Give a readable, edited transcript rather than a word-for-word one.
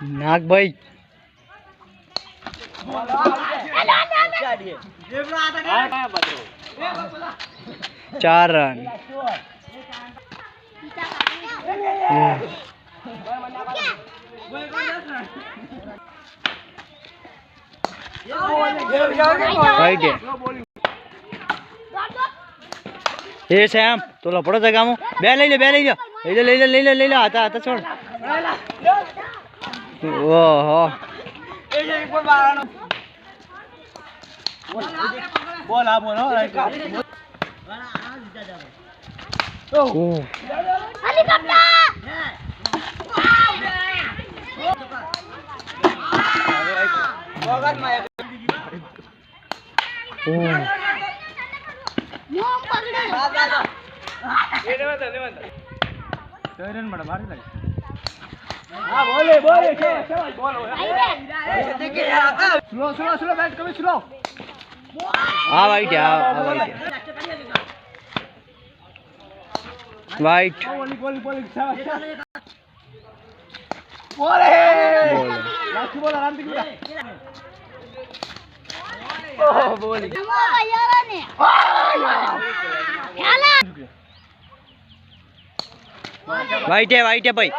નાગભાઈ 4 run એ same તો લપડો છે ગામો બે લઈ લે હતા છોડ ઓહો બોલ આ બોલ वाइट वाइट है भाई